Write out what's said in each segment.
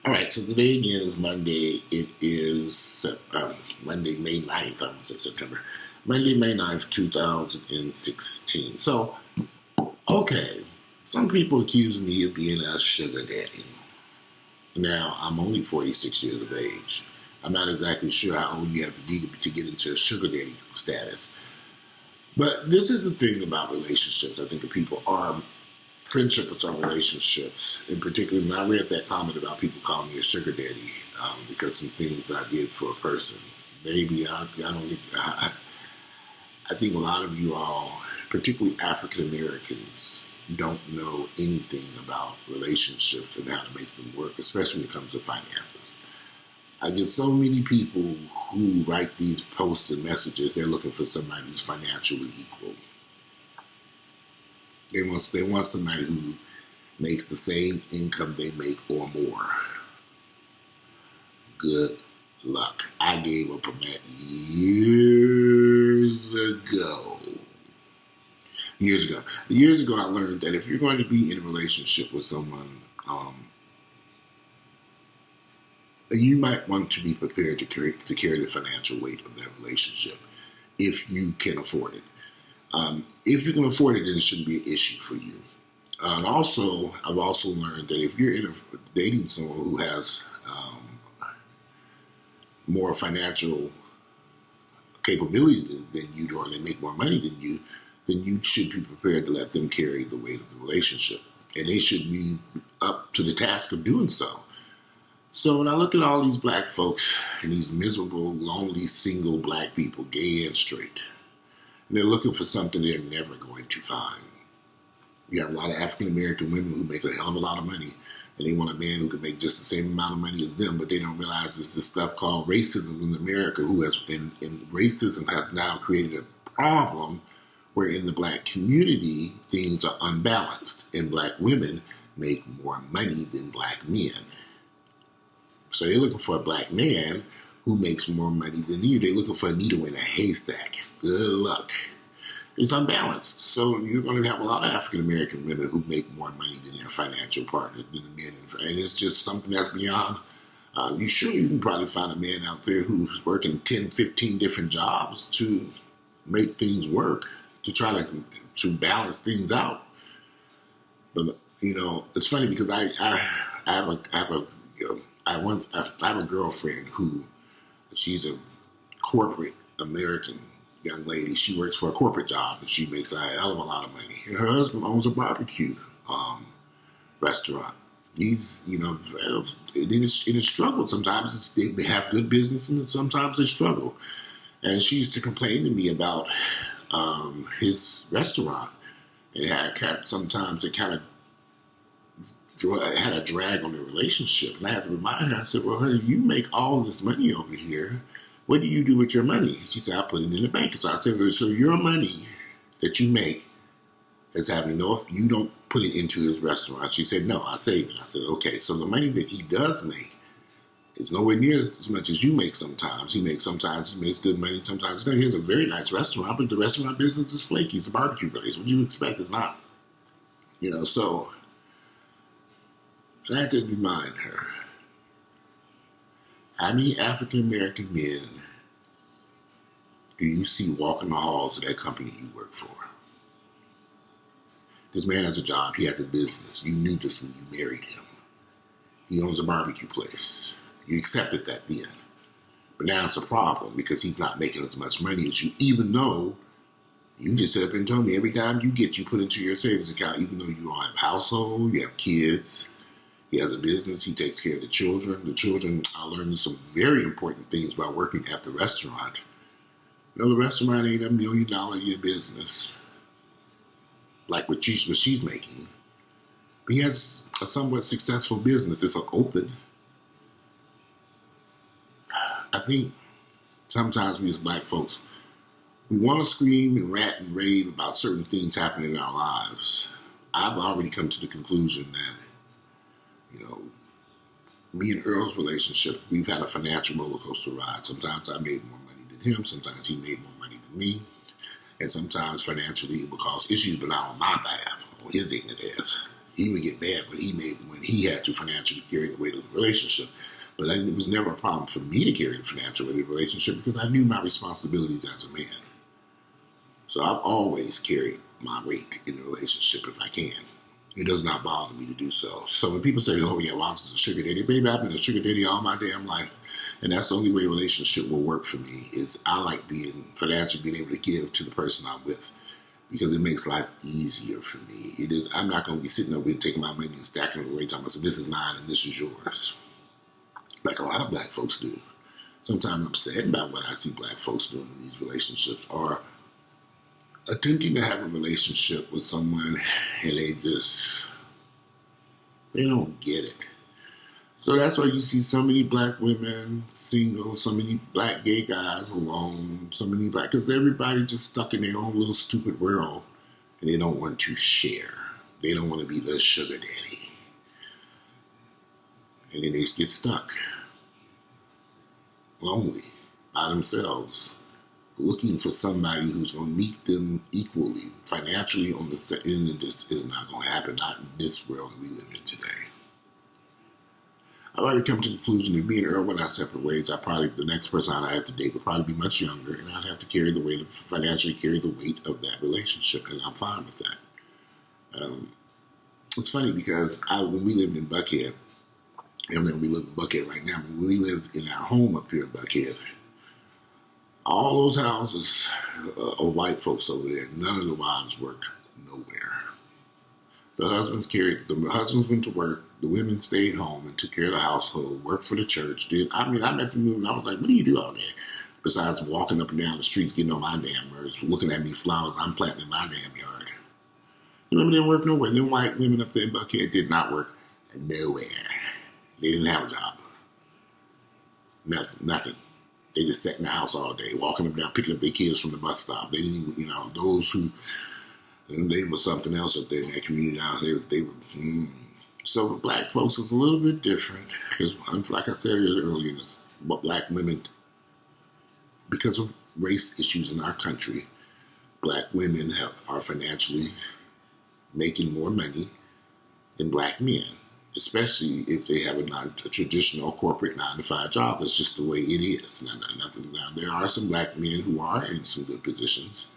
All right, so today again is Monday. It is Monday, May 9th. I'm going to say September. Monday, May 9th, 2016. So, okay, some people accuse me of being a sugar daddy. Now, I'm only 46 years of age. I'm not exactly sure how old you have to be to get into a sugar daddy status. But this is the thing about relationships. I think that people are friendships are relationships. In particular, when I read that comment about people calling me a sugar daddy because some things I did for a person, maybe I don't think I think a lot of you all, particularly African Americans, don't know anything about relationships and how to make them work, especially when it comes to finances. I get so many people who write these posts and messages. They're looking for somebody who's financially equal. They want somebody who makes the same income they make or more. Good luck. I gave up on that years ago. Years ago, I learned that if you're going to be in a relationship with someone, you might want to be prepared to carry the financial weight of that relationship if you can afford it. If you can afford it, then it shouldn't be an issue for you. And also, I've also learned that if you're dating someone who has more financial capabilities than you do, or they make more money than you, then you should be prepared to let them carry the weight of the relationship. And they should be up to the task of doing so. So when I look at all these black folks and these miserable, lonely, single black people, gay and straight, and they're looking for something they're never going to find. You have a lot of African American women who make a hell of a lot of money, and they want a man who can make just the same amount of money as them, but they don't realize there's this stuff called racism in America, and racism has now created a problem where in the black community, things are unbalanced, and black women make more money than black men. So they're looking for a black man who makes more money than you. They're looking for a needle in a haystack. Good luck. It's unbalanced. So you're going to have a lot of African American women who make more money than their financial partner, than the men. And it's just something that's beyond. You can probably find a man out there who's working 10, 15 different jobs to make things work, to try to balance things out. But, it's funny because I have a girlfriend who, she's a corporate American young lady. She works for a corporate job and she makes a hell of a lot of money. And her husband owns a barbecue restaurant. He's, it is struggled. Sometimes they have good business and sometimes they struggle. And she used to complain to me about his restaurant. It had sometimes it kind of had a drag on their relationship. And I had to remind her, I said, well, honey, you make all this money over here. What do you do with your money? She said, I put it in the bank. So I said, well, so your money that you make is having you don't put it into his restaurant. She said, no, I save it. I said, okay, so the money that he does make is nowhere near as much as you make sometimes. He makes good money, sometimes he has a very nice restaurant, but the restaurant business is flaky. It's a barbecue place. What you expect is not. So I had to remind her, how many African American men do you see walking the halls of that company you work for? This man has a job. He has a business. You knew this when you married him. He owns a barbecue place. You accepted that then. But now it's a problem because he's not making as much money as you, even though you just sit up and told me every dime you get, you put into your savings account, even though you have a household, you have kids. He has a business. He takes care of the children. The children are learning some very important things by working at the restaurant. The restaurant ain't $1 million a year business like what she's making. But he has a somewhat successful business. It's open. I think sometimes we as black folks, we want to scream and rant and rave about certain things happening in our lives. I've already come to the conclusion that me and Earl's relationship, we've had a financial roller coaster ride. Sometimes I made more money than him. Sometimes he made more money than me. And sometimes financially it would cause issues, but not on my behalf, on his ignorant ass. He would get mad when he had to financially carry the weight of the relationship. But it was never a problem for me to carry the financial weight of the relationship because I knew my responsibilities as a man. So I've always carried my weight in a relationship if I can. It does not bother me to do so. So when people say, oh yeah, well, I'm just a sugar daddy, baby, I've been a sugar daddy all my damn life. And that's the only way a relationship will work for me is I like being financially being able to give to the person I'm with because it makes life easier for me. It is. I'm not going to be sitting over here taking my money and stacking it away, talking about, so this is mine and this is yours, like a lot of black folks do. Sometimes I'm sad about what I see black folks doing in these relationships or attempting to have a relationship with someone and they don't get it. So that's why you see so many black women single, so many black gay guys alone, so many black, because everybody just stuck in their own little stupid world and they don't want to share. They don't want to be the sugar daddy. And then they just get stuck, lonely, by themselves, looking for somebody who's going to meet them equally, financially on the set, and it just is not going to happen, not in this world that we live in today. I've already come to the conclusion that me and Earl went our separate ways. The next person I'd have to date would probably be much younger, and I'd have to financially carry the weight of that relationship, and I'm fine with that. It's funny because when we lived in Buckhead, and then we live in Buckhead right now, when we lived in our home up here in Buckhead, all those houses of white folks over there, none of the wives worked nowhere. The husbands went to work, the women stayed home and took care of the household, worked for the church. I met them and I was like, what do you do out there? Besides walking up and down the streets, getting on my damn nerves, looking at me flowers I'm planting in my damn yard. The women didn't work nowhere. Them white women up there in Buckhead did not work nowhere. They didn't have a job. Nothing. They just sat in the house all day, walking up and down, picking up their kids from the bus stop. They didn't even, those who, they were something else up there in that community now. They were, So for black folks, it's a little bit different. Because, like I said earlier, black women, because of race issues in our country, black women are financially making more money than black men, especially if they have a traditional corporate 9-to-5 job. That's just the way it is. Now, there are some black men who are in some good positions,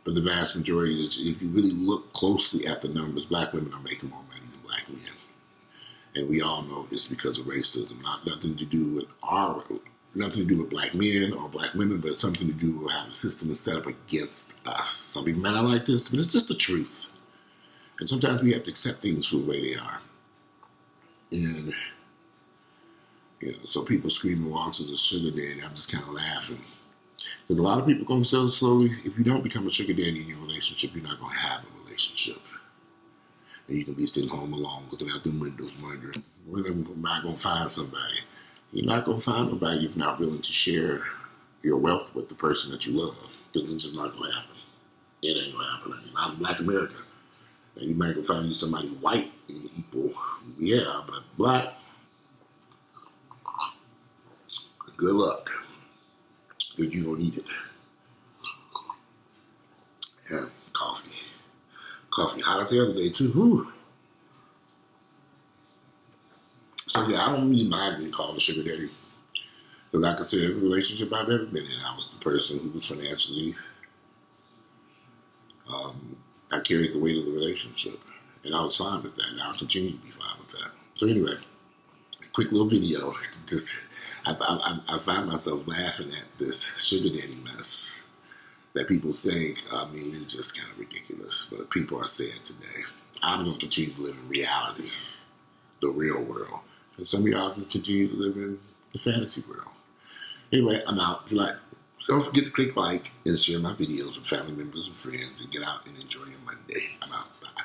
but the vast majority is, if you really look closely at the numbers, black women are making more money than black men. And we all know it's because of racism, nothing to do with black men or black women, but something to do with how the system is set up against us. Some people might not like this, but it's just the truth. And sometimes we have to accept things for the way they are. And, so people screaming Walters a sugar daddy, I'm just kind of laughing. Because a lot of people are going to so slowly, if you don't become a sugar daddy in your relationship, you're not going to have a relationship. And you can be sitting home alone, looking out the windows, wondering, when am I going to find somebody? You're not going to find nobody if you're not willing to share your wealth with the person that you love. Because it's just not going to happen. It ain't going to happen. Not in Black America. And you might go find you somebody white and equal. Yeah, but black, good luck. Because you don't need it. Yeah, coffee. Coffee hot as the other day, too. Whew. So, yeah, I don't mind being called a sugar daddy. But like I said, every relationship I've ever been in, I was the person who was financially, I carried the weight of the relationship. And I was fine with that. And I'll continue to be fine with that. So anyway, a quick little video. I find myself laughing at this sugar daddy mess that people think, it's just kind of ridiculous. But people are saying today, I'm going to continue to live in reality, the real world. And some of y'all can continue to live in the fantasy world. Anyway, I'm out. Don't forget to click like and share my videos with family members and friends and get out and enjoy your Monday. I'm out. Bye.